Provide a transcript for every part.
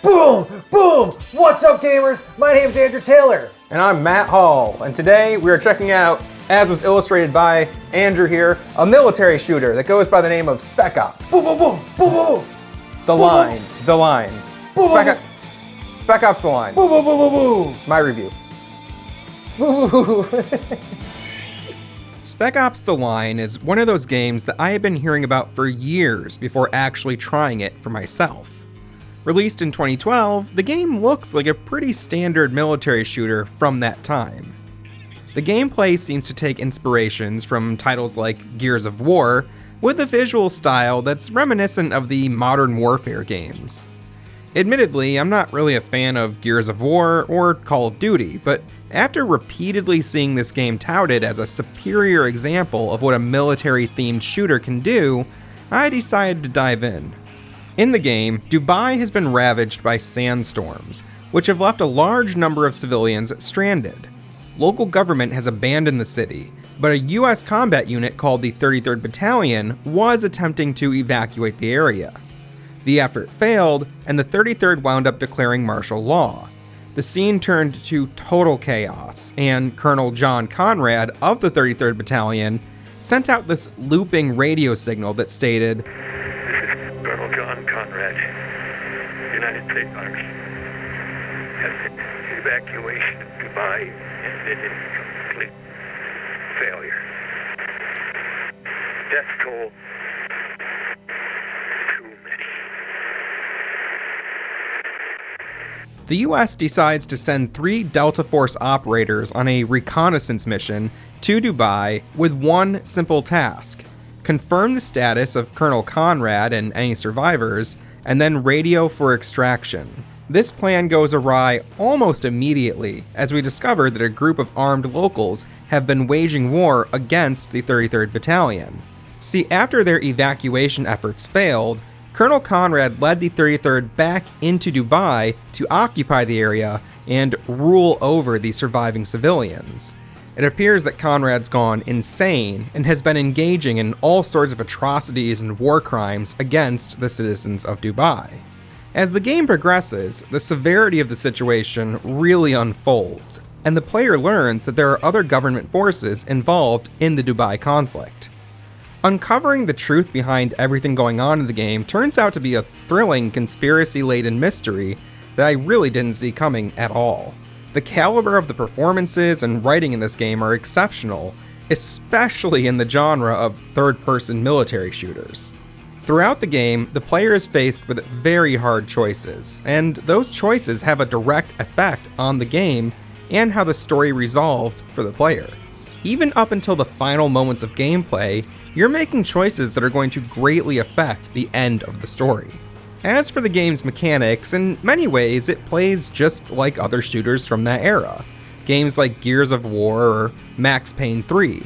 Boom! Boom! What's up, gamers? My name's Andrew Taylor. And I'm Matt Hall, and today we are checking out, as was illustrated by Andrew here, a military shooter that goes by the name of Spec Ops. Boom, boom, boom, boom, boom. The line. Boom, boom, Spec Ops The Line. boom, boom, boom, boom, boom. My review. Boom. Spec Ops The Line is one of those games that I have been hearing about for years before actually trying it for myself. Released in 2012, the game looks like a pretty standard military shooter from that time. The gameplay seems to take inspirations from titles like Gears of War, with a visual style that's reminiscent of the Modern Warfare games. Admittedly, I'm not really a fan of Gears of War or Call of Duty, but after repeatedly seeing this game touted as a superior example of what a military-themed shooter can do, I decided to dive in. In the game, Dubai has been ravaged by sandstorms, which have left a large number of civilians stranded. Local government has abandoned the city, but a US combat unit called the 33rd Battalion was attempting to evacuate the area. The effort failed, and the 33rd wound up declaring martial law. The scene turned to total chaos, and Colonel John Conrad of the 33rd Battalion sent out this looping radio signal that stated, Colonel John Conrad, United States Army, has evacuation of Dubai ended in complete failure. Death toll, too many. The US decides to send 3 Delta Force operators on a reconnaissance mission to Dubai with one simple task: confirm the status of Colonel Conrad and any survivors, and then radio for extraction. This plan goes awry almost immediately, as we discover that a group of armed locals have been waging war against the 33rd Battalion. See, after their evacuation efforts failed, Colonel Conrad led the 33rd back into Dubai to occupy the area and rule over the surviving civilians. It appears that Conrad's gone insane and has been engaging in all sorts of atrocities and war crimes against the citizens of Dubai. As the game progresses, the severity of the situation really unfolds, and the player learns that there are other government forces involved in the Dubai conflict. Uncovering the truth behind everything going on in the game turns out to be a thrilling, conspiracy-laden mystery that I really didn't see coming at all. The caliber of the performances and writing in this game are exceptional, especially in the genre of third-person military shooters. Throughout the game, the player is faced with very hard choices, and those choices have a direct effect on the game and how the story resolves for the player. Even up until the final moments of gameplay, you're making choices that are going to greatly affect the end of the story. As for the game's mechanics, in many ways it plays just like other shooters from that era, games like Gears of War or Max Payne 3.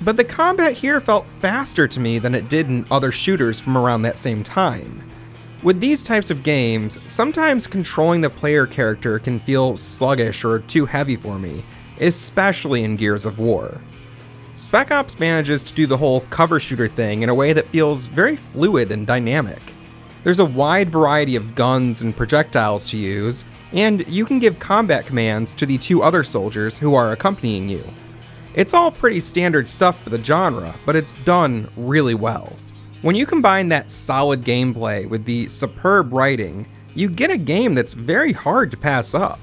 But the combat here felt faster to me than it did in other shooters from around that same time. With these types of games, sometimes controlling the player character can feel sluggish or too heavy for me, especially in Gears of War. Spec Ops manages to do the whole cover shooter thing in a way that feels very fluid and dynamic. There's a wide variety of guns and projectiles to use, and you can give combat commands to the 2 other soldiers who are accompanying you. It's all pretty standard stuff for the genre, but it's done really well. When you combine that solid gameplay with the superb writing, you get a game that's very hard to pass up.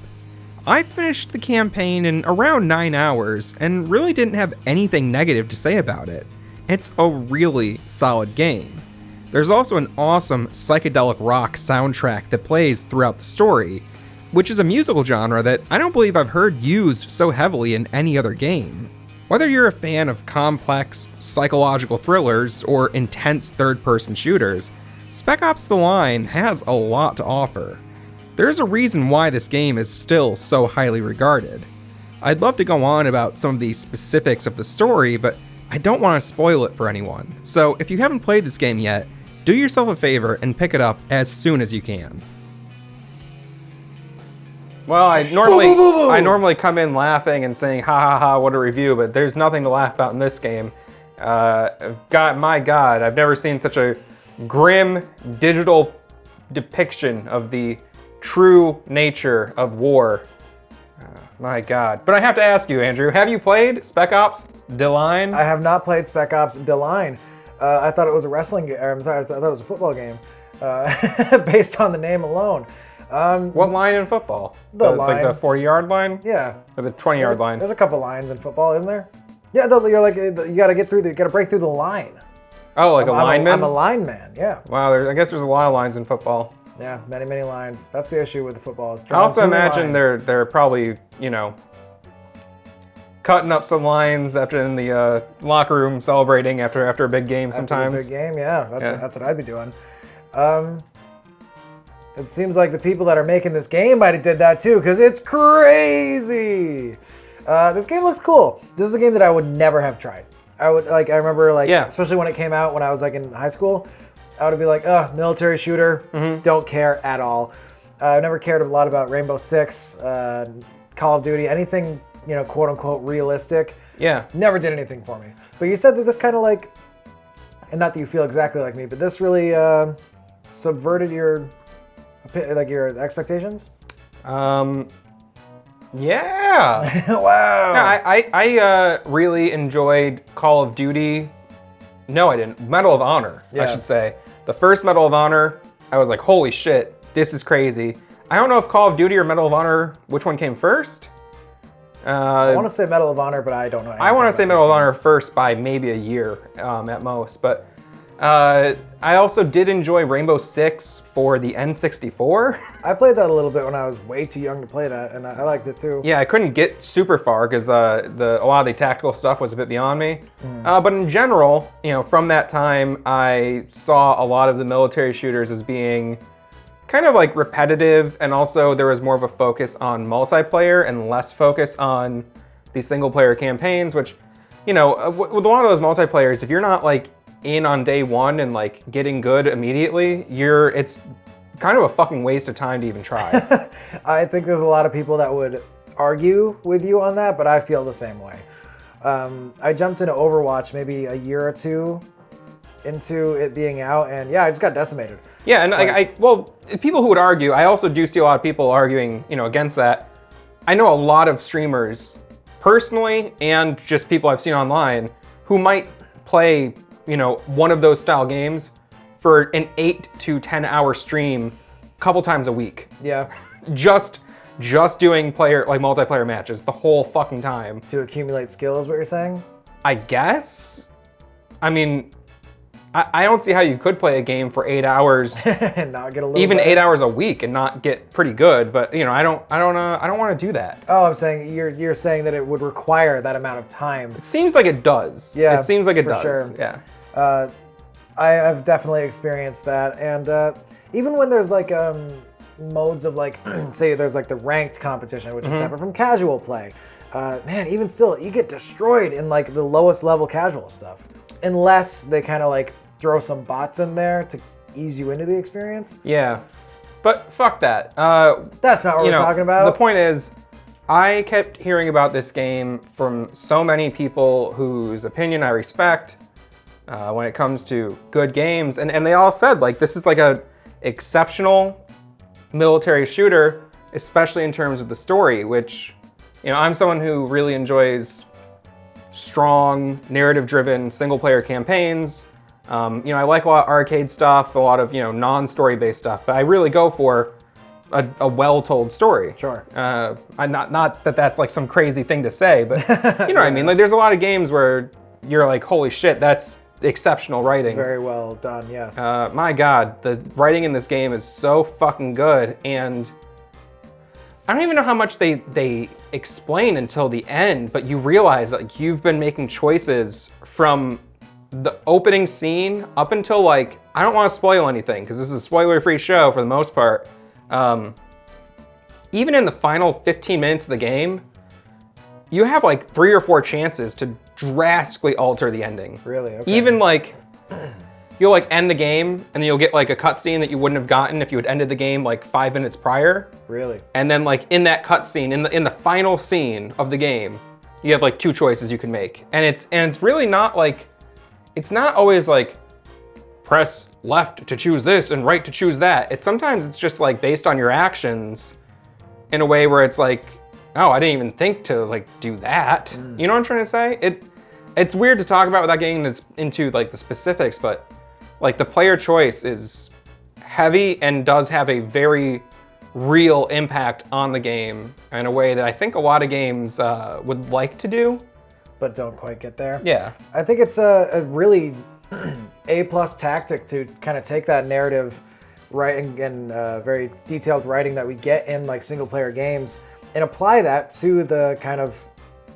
I finished the campaign in around 9 hours and really didn't have anything negative to say about it. It's a really solid game. There's also an awesome psychedelic rock soundtrack that plays throughout the story, which is a musical genre that I don't believe I've heard used so heavily in any other game. Whether you're a fan of complex, psychological thrillers or intense third-person shooters, Spec Ops The Line has a lot to offer. There's a reason why this game is still so highly regarded. I'd love to go on about some of the specifics of the story, but I don't want to spoil it for anyone. So if you haven't played this game yet, do yourself a favor and pick it up as soon as you can. Well, I normally come in laughing and saying, ha ha ha, what a review, but there's nothing to laugh about in this game. My God, I've never seen such a grim digital depiction of the true nature of war. My God. But I have to ask you, Andrew, have you played Spec Ops: The Line? I have not played Spec Ops: The Line. I thought it was a wrestling game. I'm sorry, I thought it was a football game based on the name alone. What line in football? The line. Like the 40-yard line? Yeah. Or the 20-yard line? There's a couple lines in football, isn't there? Yeah, you're like, you gotta get through. You gotta break through the line. Oh, like a lineman? I'm a lineman. Yeah. Wow, I guess there's a lot of lines in football. Yeah, many lines. That's the issue with the football. I also imagine they're probably, you know, cutting up some lines after in the locker room celebrating after a big game sometimes. After a big game, yeah. That's what I'd be doing. It seems like the people that are making this game might have did that too, because it's crazy. This game looks cool. This is a game that I would never have tried. I remember especially when it came out when I was like in high school, I would be like, military shooter, don't care at all. I've never cared a lot about Rainbow Six, Call of Duty, anything, you know, quote unquote realistic. Yeah. Never did anything for me. But you said that this kind of like, and not that you feel exactly like me, but this really subverted your expectations? Yeah. Wow. No, I really enjoyed Call of Duty. No, I didn't. Medal of Honor, I should say. The first Medal of Honor, I was like, holy shit, this is crazy. I don't know if Call of Duty or Medal of Honor, which one came first? I want to say Medal of Honor, but I don't know. I want to say Medal of Honor first by maybe a year at most. But I also did enjoy Rainbow Six for the N64. I played that a little bit when I was way too young to play that, and I liked it too. Yeah, I couldn't get super far because a lot of the tactical stuff was a bit beyond me. But in general, you know, from that time, I saw a lot of the military shooters as being kind of like repetitive, and also there was more of a focus on multiplayer and less focus on the single player campaigns, which, you know, with a lot of those multiplayers, if you're not like in on day one and like getting good immediately, it's kind of a fucking waste of time to even try. I think there's a lot of people that would argue with you on that, but I feel the same way. I jumped into Overwatch maybe a year or two into it being out, and yeah, I just got decimated. Yeah, and well, people who would argue, I also do see a lot of people arguing, you know, against that. I know a lot of streamers personally and just people I've seen online who might play, you know, one of those style games for an 8 to 10 hour stream a couple times a week. Yeah. Just doing multiplayer matches the whole fucking time. To accumulate skills, what you're saying? I guess. I mean, I don't see how you could play a game for 8 hours and not get a little even better. 8 hours a week and not get pretty good, but you know, I don't want to do that. Oh, I'm saying you're saying that it would require that amount of time. It seems like it does. Yeah, it seems like it for does. Sure. Yeah. I have definitely experienced that, and even when there's like modes of like, say there's like the ranked competition, which is separate from casual play. Man, even still, you get destroyed in like the lowest level casual stuff, unless they kind of like throw some bots in there to ease you into the experience. Yeah, but fuck that. That's not what we're talking about. The point is, I kept hearing about this game from so many people whose opinion I respect when it comes to good games, and they all said like this is like a exceptional military shooter, especially in terms of the story, which, you know, I'm someone who really enjoys strong narrative-driven single-player campaigns. You know, I like a lot of arcade stuff, a lot of, you know, non-story-based stuff, but I really go for a well-told story. Sure. Not that that's like some crazy thing to say, but you know what I mean? Like, there's a lot of games where you're like, holy shit, that's exceptional writing. Very well done, yes. My God, the writing in this game is so fucking good, and I don't even know how much they explain until the end, but you realize that you've been making choices from the opening scene up until like, I don't want to spoil anything because this is a spoiler-free show for the most part. Even in the final 15 minutes of the game, you have like 3 or 4 chances to drastically alter the ending. Really? Okay. Even like, you'll like end the game and then you'll get like a cutscene that you wouldn't have gotten if you had ended the game like 5 minutes prior. Really? And then like in that cutscene, in the final scene of the game, you have like 2 choices you can make. And it's really not like, it's not always like press left to choose this and right to choose that. Sometimes it's just like based on your actions in a way where it's like, oh, I didn't even think to like do that. You know what I'm trying to say? It's weird to talk about without getting into like the specifics, but like the player choice is heavy and does have a very real impact on the game in a way that I think a lot of games would like to do. But don't quite get there. Yeah. I think it's a really A+ tactic to kind of take that narrative writing and very detailed writing that we get in like single player games and apply that to the kind of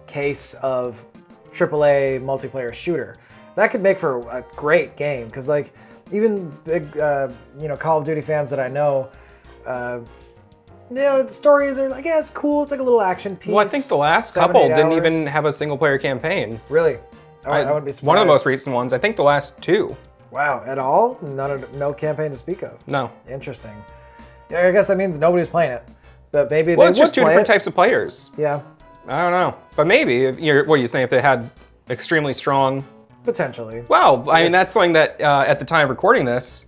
case of AAA multiplayer shooter. That could make for a great game because like even big Call of Duty fans that I know, the stories are like, yeah, it's cool. It's like a little action piece. Well, I think the last couple didn't even have a single player campaign. Really? I wouldn't be surprised. One of the most recent ones. I think the last two. Wow, at all? No campaign to speak of. No. Interesting. Yeah, I guess that means nobody's playing it, but maybe well, they it's just two different types. types of players. Yeah. I don't know, but maybe what are you saying? If they had extremely strong. Potentially. Well, I mean that's something that at the time of recording this,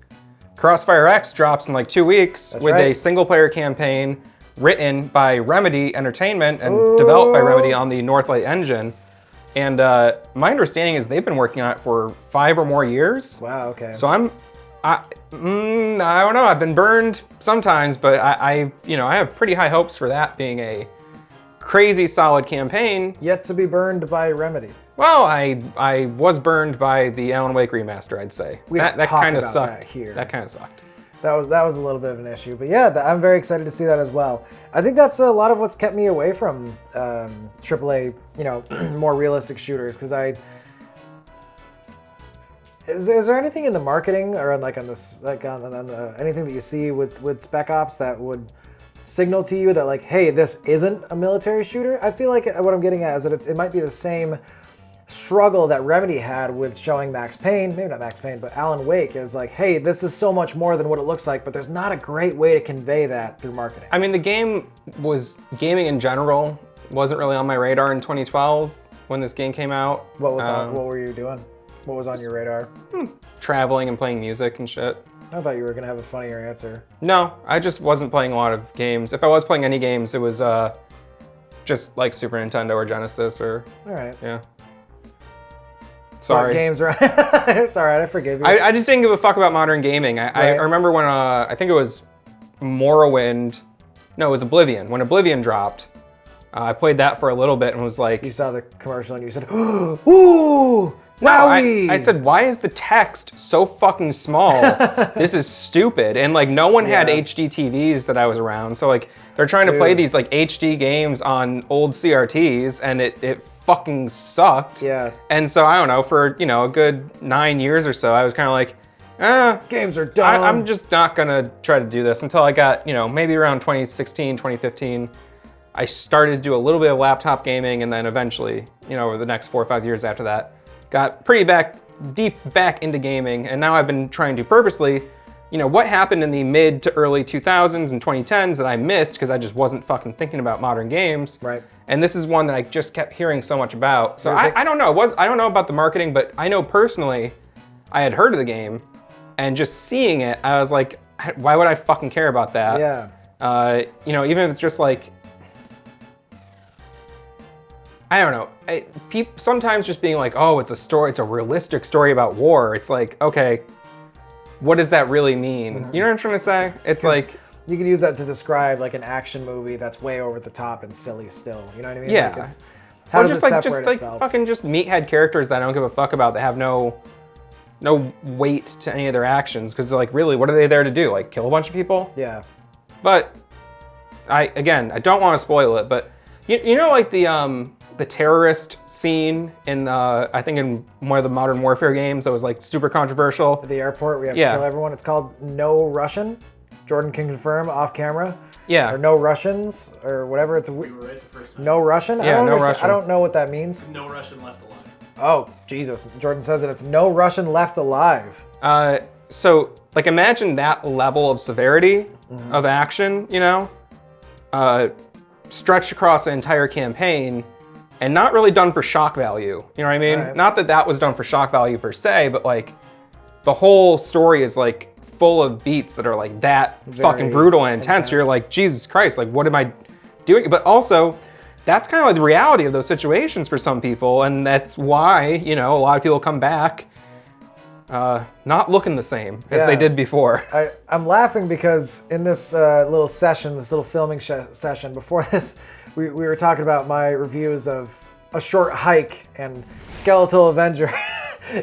Crossfire X drops in like 2 weeks with a single player campaign written by Remedy Entertainment and developed by Remedy on the Northlight engine. And my understanding is they've been working on it for 5 or more years. Wow, okay. So I don't know. I've been burned sometimes, but I have pretty high hopes for that being a crazy solid campaign. Yet to be burned by Remedy. Well, I was burned by the Alan Wake remaster, I'd say. That kind of sucked. That kind of sucked. That was a little bit of an issue, but yeah, I'm very excited to see that as well. I think that's a lot of what's kept me away from AAA, more realistic shooters. Because is there anything in the marketing or anything that you see with Spec Ops that would signal to you that like, hey, this isn't a military shooter? I feel like what I'm getting at is that it might be the same struggle that Remedy had with showing Max Payne, maybe not Max Payne, but Alan Wake is like, hey, this is so much more than what it looks like, but there's not a great way to convey that through marketing. I mean, gaming in general wasn't really on my radar in 2012 when this game came out. What were you doing? What was on your radar? Traveling and playing music and shit. I thought you were gonna have a funnier answer. No, I just wasn't playing a lot of games. If I was playing any games, it was just like Super Nintendo or Genesis or. All right. Yeah. Sorry. Games, right? It's all right. I forgive you. I just didn't give a fuck about modern gaming. I remember when I think it was Morrowind. No, it was Oblivion. When Oblivion dropped, I played that for a little bit and was like. You saw the commercial and you said, "Ooh, no!" I said, "Why is the text so fucking small? This is stupid." And like, no one had HD TVs that I was around, so like, they're trying to play these like HD games on old CRTs, and it fucking sucked. Yeah. And so I don't know, for a good 9 years or so, I was kind of like, games are dumb. I'm just not gonna try to do this until I got, maybe around 2016, 2015. I started to do a little bit of laptop gaming, and then eventually, over the next 4 or 5 years after that, got pretty deep back into gaming. And now I've been trying to purposely, what happened in the mid to early 2000s and 2010s that I missed because I just wasn't fucking thinking about modern games. Right. And this is one that I just kept hearing so much about. So I don't know. I don't know about the marketing, but I know personally, I had heard of the game, and just seeing it, I was like, why would I fucking care about that? Yeah. Even if it's just like, I don't know. Sometimes just being like, oh, it's a story, it's a realistic story about war. It's like, okay, what does that really mean? You know what I'm trying to say? It's like. You could use that to describe like an action movie that's way over the top and silly still. You know what I mean? Yeah. Like how does it separate just itself? Fucking just meathead characters that I don't give a fuck about that have no weight to any of their actions, because they're like, really, what are they there to do? Like kill a bunch of people? Yeah. But I don't want to spoil it, but like the terrorist scene in I think in one of the Modern Warfare games that was like super controversial. At the airport, we have to kill everyone. It's called No Russian. Jordan can confirm off camera. Yeah. Or No Russians or whatever. You were right the first time. No Russian? Yeah, No Russian. I don't know what that means. No Russian left alive. Oh, Jesus. Jordan says that it's no Russian left alive. So like imagine that level of severity of action, stretched across an entire campaign and not really done for shock value. You know what I mean? Right. Not that was done for shock value per se, but like the whole story is like full of beats that are like that fucking brutal and intense. You're like, Jesus Christ, like what am I doing? But also, that's kind of like the reality of those situations for some people, and that's why, you know, a lot of people come back not looking the same as they did before. I'm laughing because in this little session, this little filming session before this, we were talking about my reviews of A Short Hike and Skeletal Avenger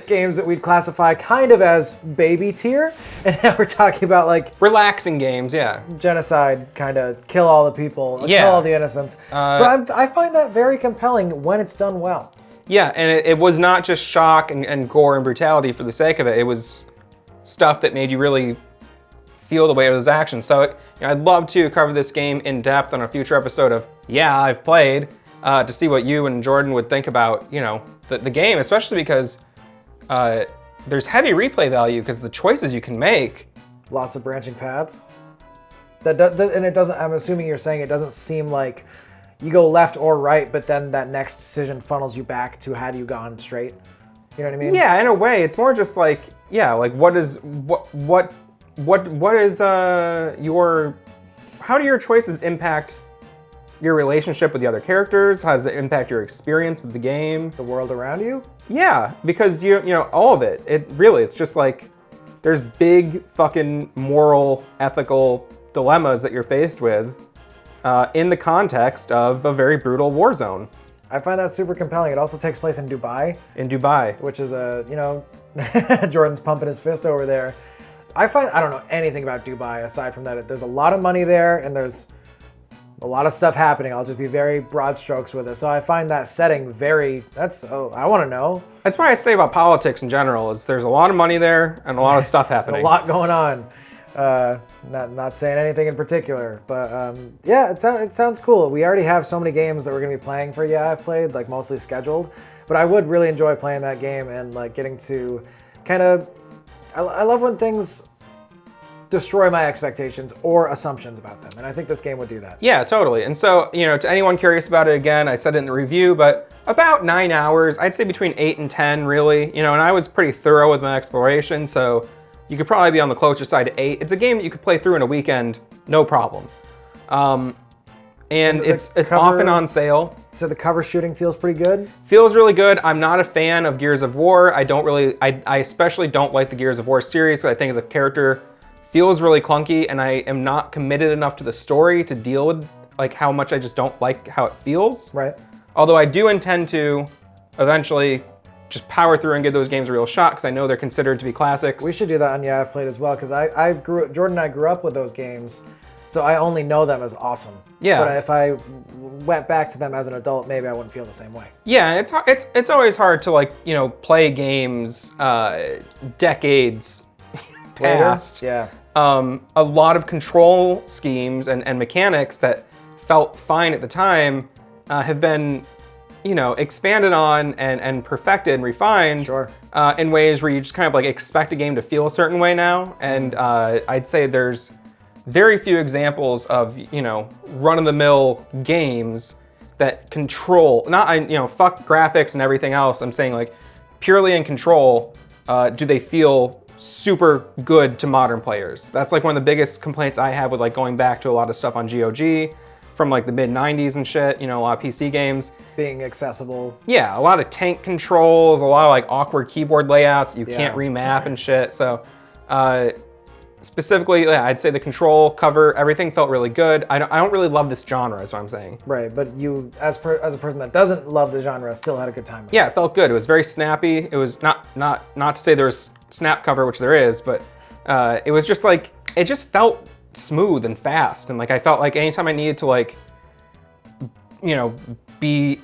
games that we'd classify kind of as baby tier, and now we're talking about like relaxing games, genocide, kind of kill all the people, kill all the innocents. But I find that very compelling when it's done well. Yeah, and it was not just shock and gore and brutality for the sake of it. It was stuff that made you really feel the weight of those actions. So you know, I'd love to cover this game in depth on a future episode of I've Played, to see what you and Jordan would think about, you know, the game, especially because there's heavy replay value because the choices you can make. Lots of branching paths. And it doesn't, I'm assuming you're saying it doesn't seem like you go left or right, but then that next decision funnels you back to had you gone straight. You know what I mean? Yeah, in a way, it's more just like, like what is your, how do your choices impact your relationship with the other characters? How does it impact your experience with the game? The world around you? Yeah, because you know, all of it. It's just like, there's big fucking moral, ethical dilemmas that you're faced with in the context of a very brutal war zone. I find that super compelling. It also takes place in Dubai. Which is you know, Jordan's pumping his fist over there. I don't know anything about Dubai aside from that. There's a lot of money there and there's a lot of stuff happening. I'll just be very broad strokes with it. So I find that setting I want to know. That's what I say about politics in general, is there's a lot of money there and a lot of stuff happening. A lot going on. Not saying anything in particular, but it sounds cool. We already have so many games that we're gonna be playing for I've Played, like mostly scheduled, but I would really enjoy playing that game and like getting to kind of, I love when things destroy my expectations or assumptions about them, and I think this game would do that. Yeah, totally. And so, you know, to anyone curious about it, again, I said it in the review, but about 9 hours, I'd say between 8 and 10 really, you know, and I was pretty thorough with my exploration, so you could probably be on the closer side to 8. It's a game that you could play through in a weekend, no problem. And it's often on sale. So the cover shooting feels pretty good? Feels really good. I'm not a fan of Gears of War. I especially don't like the Gears of War series, because I think the character feels really clunky, and I am not committed enough to the story to deal with like how much I just don't like how it feels. Right. Although I do intend to eventually just power through and give those games a real shot, because I know they're considered to be classics. We should do that on I've Played as well, because Jordan and I grew up with those games, so I only know them as awesome. Yeah. But if I went back to them as an adult, maybe I wouldn't feel the same way. Yeah, it's always hard to like, you know, play games decades past. Yeah. A lot of control schemes and mechanics that felt fine at the time have been, you know, expanded on and perfected and refined. Sure. In ways where you just kind of like expect a game to feel a certain way now. And I'd say there's very few examples of, you know, run-of-the-mill games that control, fuck graphics and everything else. I'm saying like purely in control, do they feel super good to modern players? That's like one of the biggest complaints I have with like going back to a lot of stuff on GOG from like the mid 90s and shit, you know, a lot of PC games. Being accessible. Yeah, a lot of tank controls, a lot of like awkward keyboard layouts you can't remap and shit. So specifically, I'd say the control, cover, everything felt really good. I don't really love this genre, is what I'm saying. Right, but you, as a person that doesn't love the genre, still had a good time with it. Yeah, it felt good. It was very snappy. It was not to say there was snap cover, which there is, but it was just like, it just felt smooth and fast. And like, I felt like anytime I needed to like, you know, be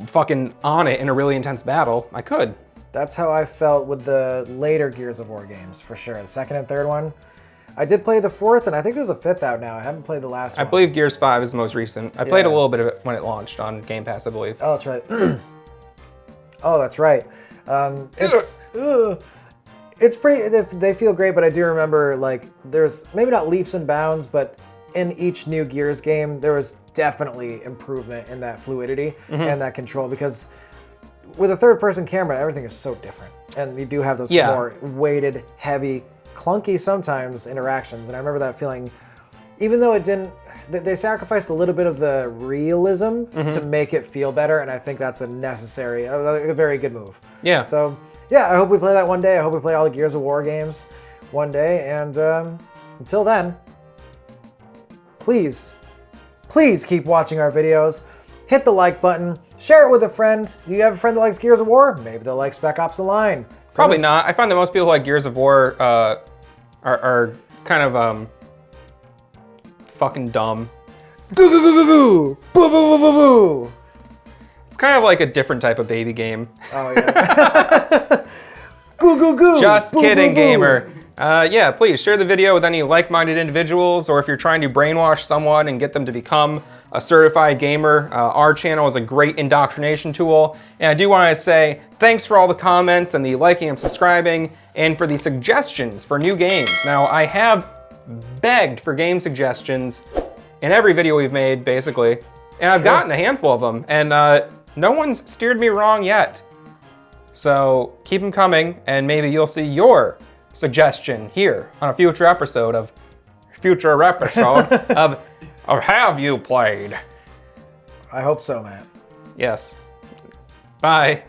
fucking on it in a really intense battle, I could. That's how I felt with the later Gears of War games, for sure. The second and third one. I did play the fourth, and I think there's a fifth out now. I haven't played the last one. I believe Gears 5 is the most recent. I played a little bit of it when it launched on Game Pass, I believe. Oh, that's right. Oh, that's right. It's pretty, they feel great, but I do remember, like, there's maybe not leaps and bounds, but in each new Gears game, there was definitely improvement in that fluidity and that control, because with a third-person camera, everything is so different. And you do have those more weighted, heavy, clunky sometimes interactions. And I remember that feeling, even though it didn't, they sacrificed a little bit of the realism to make it feel better. And I think that's a necessary, a very good move. Yeah. So, yeah, I hope we play that one day. I hope we play all the Gears of War games one day. And until then, please keep watching our videos. Hit the like button. Share it with a friend. Do you have a friend that likes Gears of War? Maybe they'll like Spec Ops Online. Probably not. I find that most people who like Gears of War are kind of fucking dumb. Goo goo goo goo goo. Boo boo boo boo boo. It's kind of like a different type of baby game. Oh yeah. Goo goo goo. Just boo, kidding, boo, boo. gamer. Yeah, please share the video with any like-minded individuals, or if you're trying to brainwash someone and get them to become a certified gamer, our channel is a great indoctrination tool. And I do want to say thanks for all the comments and the liking and subscribing, and for the suggestions for new games. Now, I have begged for game suggestions in every video we've made, basically, and I've gotten a handful of them, and no one's steered me wrong yet. So keep them coming, and maybe you'll see your suggestion here on a future episode of Have You Played? I hope so, Matt. Yes. Bye.